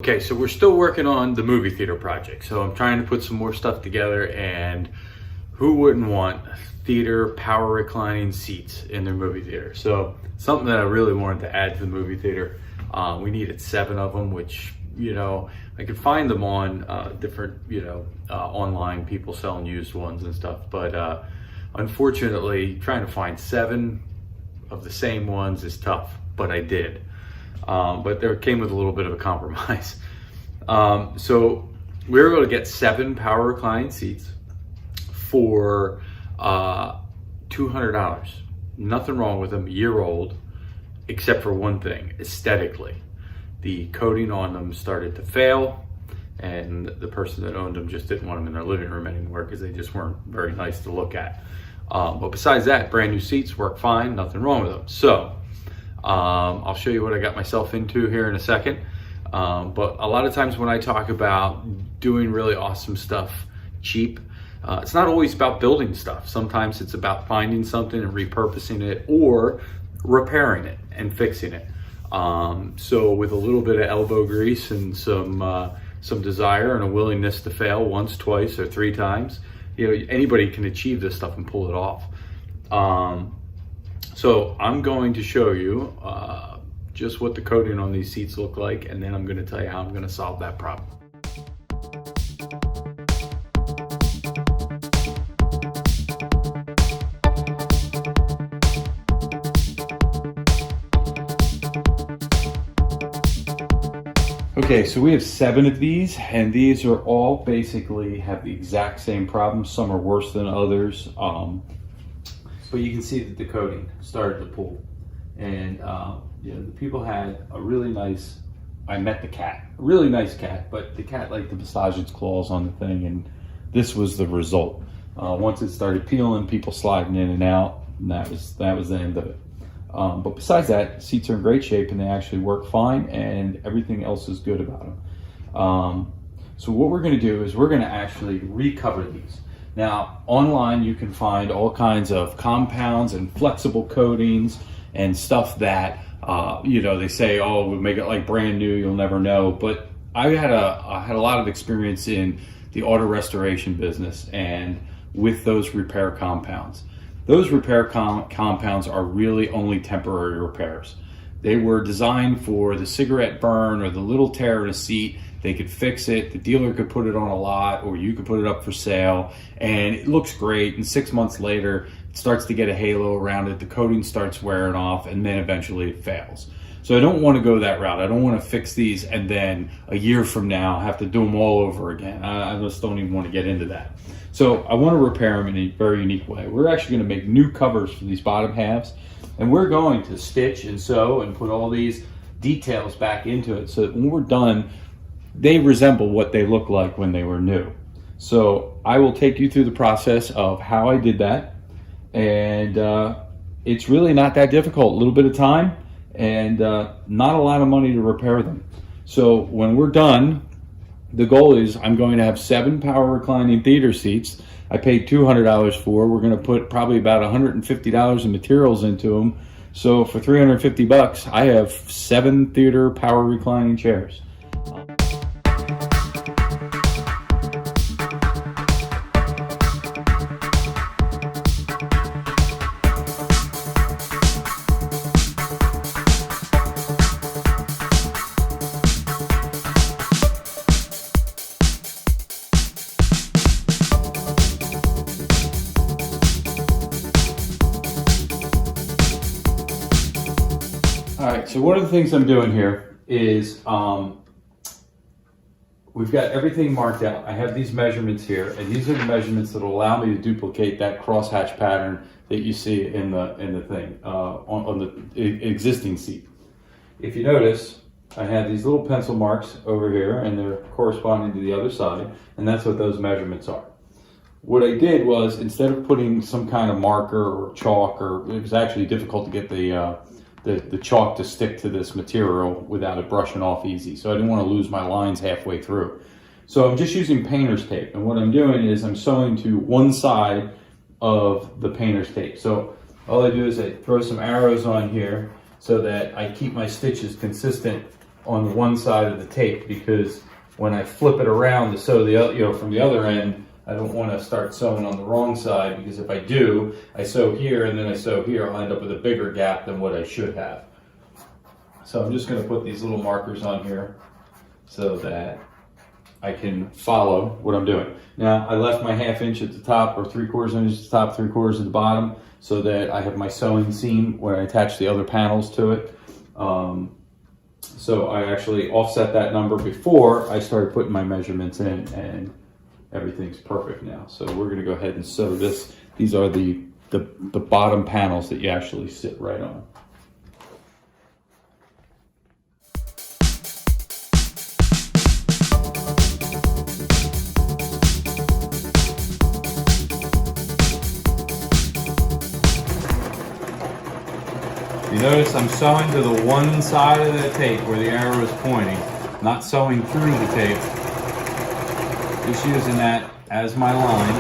Okay, so we're still working on the movie theater project. So I'm trying to put some more stuff together, and who wouldn't want theater power reclining seats in their movie theater? So something that I really wanted to add to the movie theater. We needed 7 of them, which, I could find them on different, online people selling used ones and stuff. But unfortunately, trying to find 7 of the same ones is tough, but I did. But there came with a little bit of a compromise. So we were able to get 7 power reclining seats for $200. Nothing wrong with them, a year old, except for one thing, aesthetically. The coating on them started to fail, and the person that owned them just didn't want them in their living room anymore because they just weren't very nice to look at. But besides that, brand new seats work fine, nothing wrong with them. So I'll show you what I got myself into here in a second. But a lot of times when I talk about doing really awesome stuff cheap, it's not always about building stuff. Sometimes it's about finding something and repurposing it or repairing it and fixing it. So with a little bit of elbow grease and some desire and a willingness to fail once, twice, or 3 times, anybody can achieve this stuff and pull it off. So I'm going to show you just what the coating on these seats look like, and then I'm going to tell you how I'm going to solve that problem. Okay, so we have 7 of these, and these are all basically have the exact same problem. Some are worse than others. But you can see that the coating started to pull, and the people had a really nice. I met the cat, a really nice cat, but the cat liked to massage its claws on the thing, and this was the result. Once it started peeling, people sliding in and out, and that was the end of it. But besides that, seats are in great shape, and they actually work fine, and everything else is good about them. So what we're going to do is we're going to actually recover these. Now, online you can find all kinds of compounds and flexible coatings and stuff that, they say, oh, we'll make it like brand new, you'll never know. But I had a lot of experience in the auto restoration business and with those repair compounds. Those repair compounds are really only temporary repairs. They were designed for the cigarette burn or the little tear in a seat. They could fix it, the dealer could put it on a lot, or you could put it up for sale, and it looks great, and 6 months later, it starts to get a halo around it, the coating starts wearing off, and then eventually it fails. So I don't want to go that route. I don't want to fix these and then a year from now have to do them all over again. I just don't even want to get into that. So I want to repair them in a very unique way. We're actually going to make new covers for these bottom halves, and we're going to stitch and sew and put all these details back into it so that when we're done, they resemble what they look like when they were new. So I will take you through the process of how I did that, and it's really not that difficult. A little bit of time and not a lot of money to repair them. So when we're done, the goal is I'm going to have 7 power reclining theater seats. I paid $200 for. We're going to put probably about $150 in materials into them. So for $350, I have 7 theater power reclining chairs. All right, so one of the things I'm doing here is we've got everything marked out. I have these measurements here, and these are the measurements that will allow me to duplicate that crosshatch pattern that you see in the thing on the existing seat. If you notice, I have these little pencil marks over here, and they're corresponding to the other side, and that's what those measurements are. What I did was, instead of putting some kind of marker or chalk, or it was actually difficult to get the chalk to stick to this material without it brushing off easy. So I didn't want to lose my lines halfway through. So I'm just using painter's tape. And what I'm doing is I'm sewing to one side of the painter's tape. So all I do is I throw some arrows on here so that I keep my stitches consistent on one side of the tape, because when I flip it around to sew the other, from the other end, I don't want to start sewing on the wrong side, because if I do, I sew here and then I sew here, I'll end up with a bigger gap than what I should have. So I'm just going to put these little markers on here so that I can follow what I'm doing. Now, I left my 1/2 inch at the top, or 3/4 inch at the top, 3/4 at the bottom, so that I have my sewing seam when I attach the other panels to it. So I actually offset that number before I started putting my measurements in, and everything's perfect now. So we're going to go ahead and sew this. These are the bottom panels that you actually sit right on. You notice I'm sewing to the one side of the tape where the arrow is pointing, not sewing through the tape. Just using that as my line.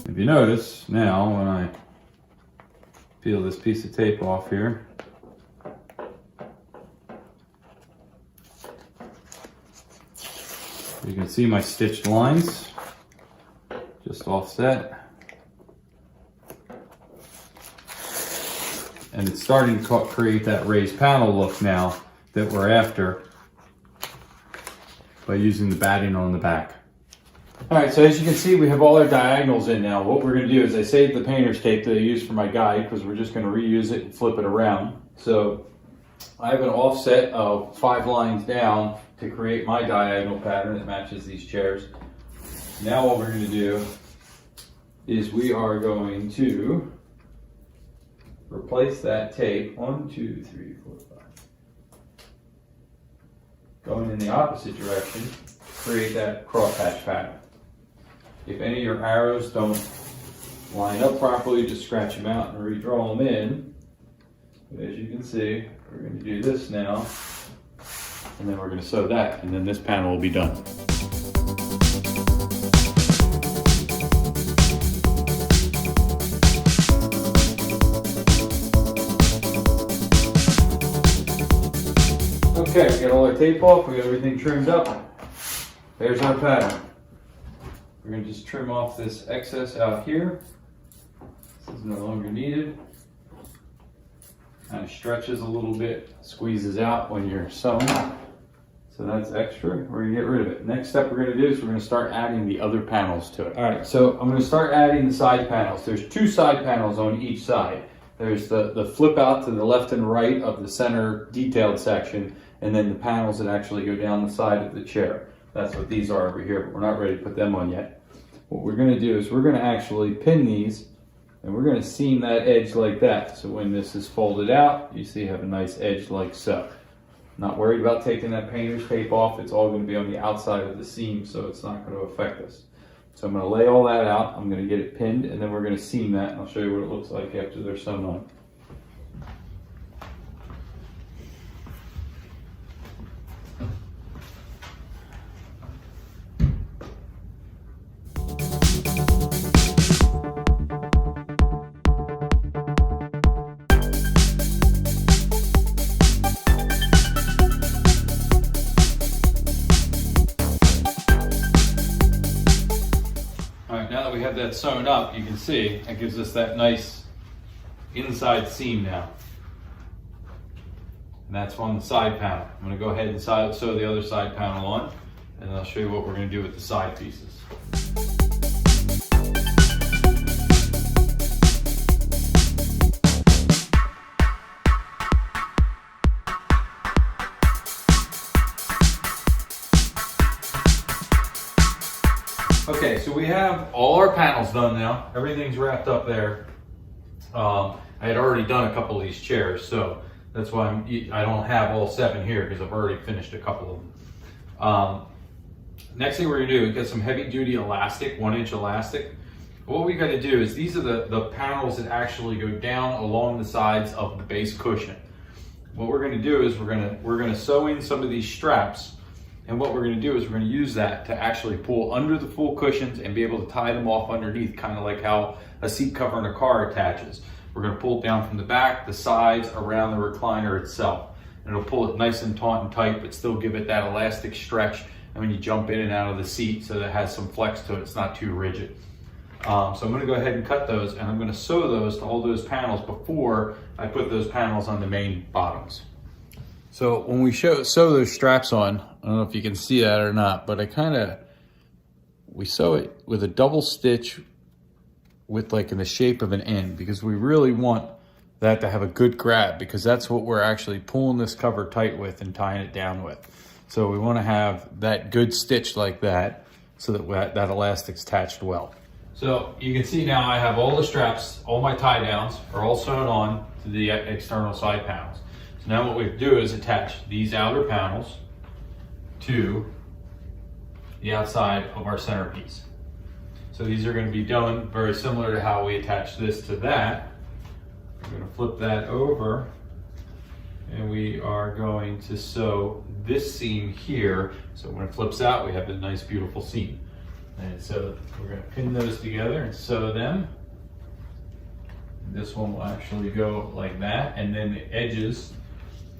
If you notice, now when I peel this piece of tape off here, you can see my stitched lines, just offset. And it's starting to create that raised panel look now that we're after by using the batting on the back. All right, so as you can see, we have all our diagonals in now. What we're going to do is I saved the painter's tape that I used for my guide, because we're just going to reuse it and flip it around. So I have an offset of 5 lines down to create my diagonal pattern that matches these chairs. Now what we're going to do is we are going to replace that tape, 1, 2, 3, 4, 5. Going in the opposite direction, create that crosshatch pattern. If any of your arrows don't line up properly, just scratch them out and redraw them in. But as you can see, we're going to do this now, and then we're going to sew that, and then this panel will be done. Okay, we got all our tape off, we got everything trimmed up. There's our pattern. We're going to just trim off this excess out here. This is no longer needed. Kind of stretches a little bit, squeezes out when you're sewing. So that's extra, we're going to get rid of it. Next step we're going to do is we're going to start adding the other panels to it. All right, so I'm going to start adding the side panels. There's 2 side panels on each side. There's the flip out to the left and right of the center detailed section, and then the panels that actually go down the side of the chair. That's what these are over here, but we're not ready to put them on yet. What we're going to do is we're going to actually pin these, and we're going to seam that edge like that. So when this is folded out, you see you have a nice edge like so. Not worried about taking that painter's tape off. It's all going to be on the outside of the seam, so it's not going to affect us. So I'm going to lay all that out, I'm going to get it pinned, and then we're going to seam that, and I'll show you what it looks like after they're sewn on. We have that sewn up, you can see it gives us that nice inside seam now. And that's on the side panel. I'm going to go ahead and sew the other side panel on, and then I'll show you what we're going to do with the side pieces. Okay, so we have all our panels done now. Everything's wrapped up there. I had already done a couple of these chairs, so that's why I don't have all 7 here, because I've already finished a couple of them. Next thing we're gonna do is get some heavy duty elastic, 1-inch elastic. What we gotta do is, these are the panels that actually go down along the sides of the base cushion. What we're gonna do is we're gonna sew in some of these straps. And what we're going to do is we're going to use that to actually pull under the full cushions and be able to tie them off underneath, kind of like how a seat cover in a car attaches. We're going to pull it down from the back, the sides, around the recliner itself. And and it'll pull it nice and taut and tight, but still give it that elastic stretch. And when you jump in and out of the seat, so that it has some flex to it, it's not too rigid. So I'm gonna go ahead and cut those, and I'm gonna sew those to all those panels before I put those panels on the main bottoms. So when we sew those straps on, I don't know if you can see that or not, but we sew it with a double stitch with like in the shape of an N, because we really want that to have a good grab, because that's what we're actually pulling this cover tight with and tying it down with. So we want to have that good stitch like that, so that that elastic's attached well. So you can see now I have all the straps, all my tie downs are all sewn on to the external side panels. So now what we do is attach these outer panels to the outside of our centerpiece. So these are going to be done very similar to how we attach this to that. We're going to flip that over, and we are going to sew this seam here. So when it flips out, we have a nice, beautiful seam. And so we're going to pin those together and sew them. This one will actually go like that, and then the edges,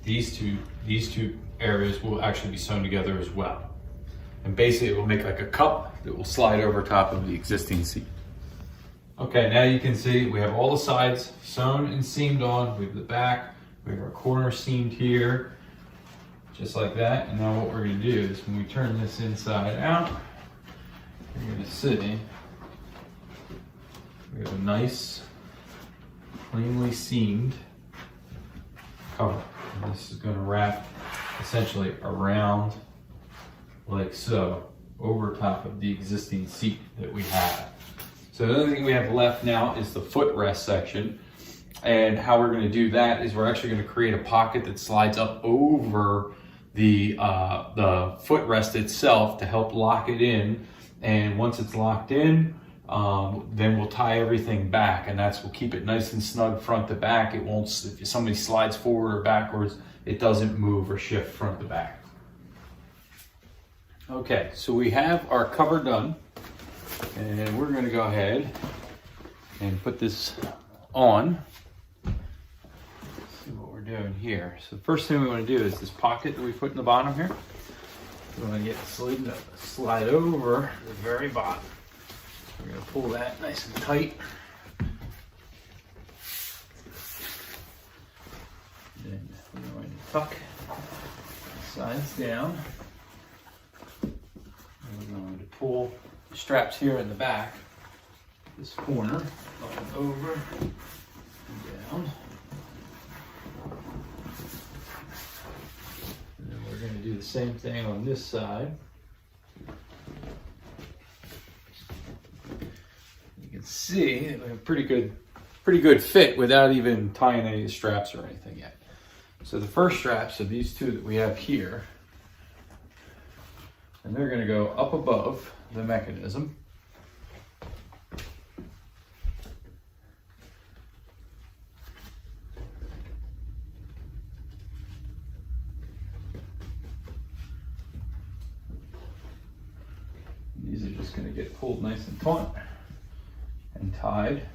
these two areas will actually be sewn together as well. And basically it will make like a cup that will slide over top of the existing seat. Okay, now you can see we have all the sides sewn and seamed on. We have the back, we have our corner seamed here, just like that. And now what we're gonna do is when we turn this inside out, you're gonna see we have a nice, cleanly seamed cover. And this is gonna wrap essentially around like so, over top of the existing seat that we have. So the other thing we have left now is the footrest section. And how we're gonna do that is we're actually gonna create a pocket that slides up over the footrest itself to help lock it in. And once it's locked in, then we'll tie everything back, and will keep it nice and snug front to back. It won't, if somebody slides forward or backwards, it doesn't move or shift front to back. Okay, so we have our cover done, and we're going to go ahead and put this on. Let's see what we're doing here. So the first thing we want to do is this pocket that we put in the bottom here. We want to get it slide over the very bottom. We're going to pull that nice and tight. Then we're going to tuck the sides down. We're going to pull the straps here in the back, this corner, up and over and down. And then we're going to do the same thing on this side. You can see we have pretty good fit without even tying any of the straps or anything yet. So the first straps are these two that we have here. And they're going to go up above the mechanism. These are just going to get pulled nice and taut and tied.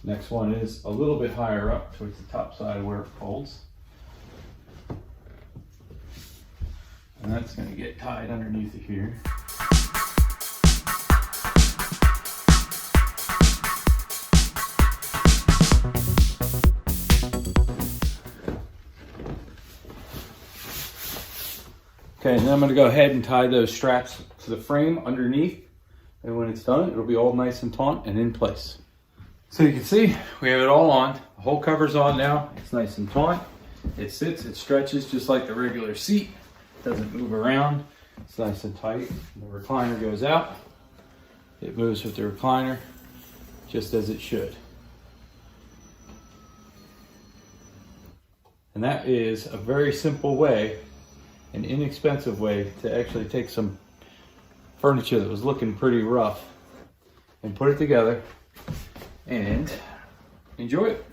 Next one is a little bit higher up towards the top side where it folds. And that's going to get tied underneath it here. Okay, and then I'm going to go ahead and tie those straps to the frame underneath. And when it's done, it'll be all nice and taut and in place. So you can see we have it all on. The whole cover's on now. It's nice and taut. It sits, it stretches just like the regular seat. It doesn't move around. It's nice and tight. The recliner goes out. It moves with the recliner just as it should. And that is a very simple way, an inexpensive way to actually take some furniture that was looking pretty rough and put it together and enjoy it.